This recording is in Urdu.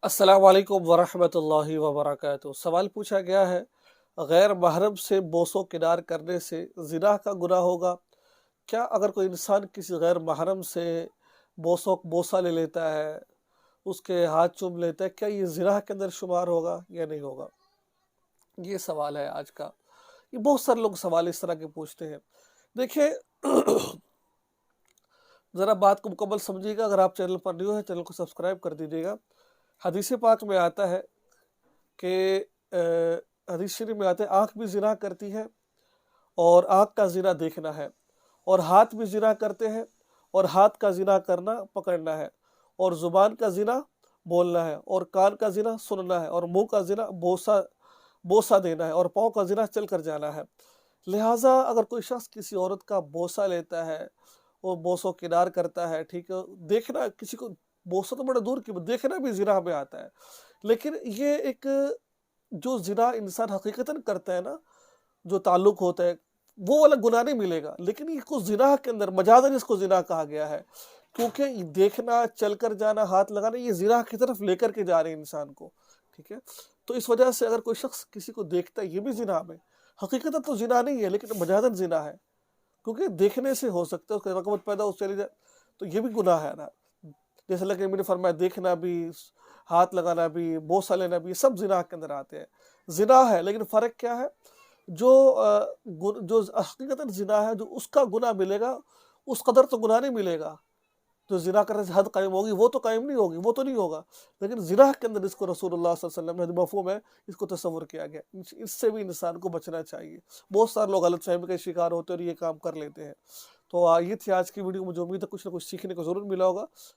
السلام علیکم ورحمۃ اللہ وبرکاتہ۔ سوال پوچھا گیا ہے، غیر محرم سے بوس و کنار کرنے سے زنا کا گناہ ہوگا کیا؟ اگر کوئی انسان کسی غیر محرم سے بوسہ لے لیتا ہے، اس کے ہاتھ چوم لیتا ہے، کیا یہ زنا کے اندر شمار ہوگا یا نہیں ہوگا؟ یہ سوال ہے آج کا۔ یہ بہت سارے لوگ سوال اس طرح کے پوچھتے ہیں۔ دیکھیں، ذرا بات کو مکمل سمجھیے گا۔ اگر آپ چینل پر نیو ہے، چینل کو سبسکرائب کر دیجیے گا۔ حدیث پاک میں آتا ہے کہ حدیث شریف میں آتا ہے، آنکھ بھی زنا کرتی ہے اور آنکھ کا زنا دیکھنا ہے، اور ہاتھ بھی زنا کرتے ہیں اور ہاتھ کا زنا کرنا پکڑنا ہے، اور زبان کا زنا بولنا ہے، اور کان کا زنا سننا ہے، اور منہ کا زنا بوسہ دینا ہے، اور پاؤں کا زنا چل کر جانا ہے۔ لہٰذا اگر کوئی شخص کسی عورت کا بوسہ لیتا ہے، وہ بوسو کنار کرتا ہے، ٹھیک ہے، دیکھنا کسی کو بوسہ تو بڑا دور کی، دیکھنا بھی زنا میں آتا ہے۔ لیکن یہ ایک جو زنا انسان حقیقتاً کرتا ہے نا، جو تعلق ہوتا ہے، وہ والا گناہ نہیں ملے گا، لیکن یہ کو زنا کے اندر مجازاً اس کو زنا کہا گیا ہے، کیونکہ یہ دیکھنا، چل کر جانا، ہاتھ لگانا، یہ زنا کی طرف لے کر کے جا رہے ہیں انسان کو، ٹھیک ہے۔ تو اس وجہ سے اگر کوئی شخص کسی کو دیکھتا ہے، یہ بھی زنا میں حقیقتاً تو زنا نہیں ہے، لیکن مجازاً زنا ہے، کیونکہ دیکھنے سے ہو سکتا ہے اس کا رغبت پیدا ہو چلی جائے، تو یہ بھی گناہ ہے نا۔ جیسے اللہ کے نبی نے فرمایا، دیکھنا بھی، ہاتھ لگانا بھی، بوسہ لینا بھی، سب زنا کے اندر آتے ہیں۔ زنا ہے، لیکن فرق کیا ہے؟ جو حقیقتاً زنا ہے، جو اس کا گناہ ملے گا، اس قدر تو گناہ نہیں ملے گا۔ جو زنا کرنے سے حد قائم ہوگی، وہ تو قائم نہیں ہوگی، وہ تو نہیں ہوگا، لیکن زنا کے اندر اس کو رسول اللہ صلی اللہ علیہ وسلم نے مفہوم ہے، اس کو تصور کیا گیا۔ اس سے بھی انسان کو بچنا چاہیے۔ بہت سارے لوگ غلط فہمی کا شکار ہوتے ہیں اور یہ کام کر لیتے ہیں۔ تو یہ تھی آج کی ویڈیو، مجھے امید ہے کچھ نہ کچھ سیکھنے کو ضرور ملا ہوگا۔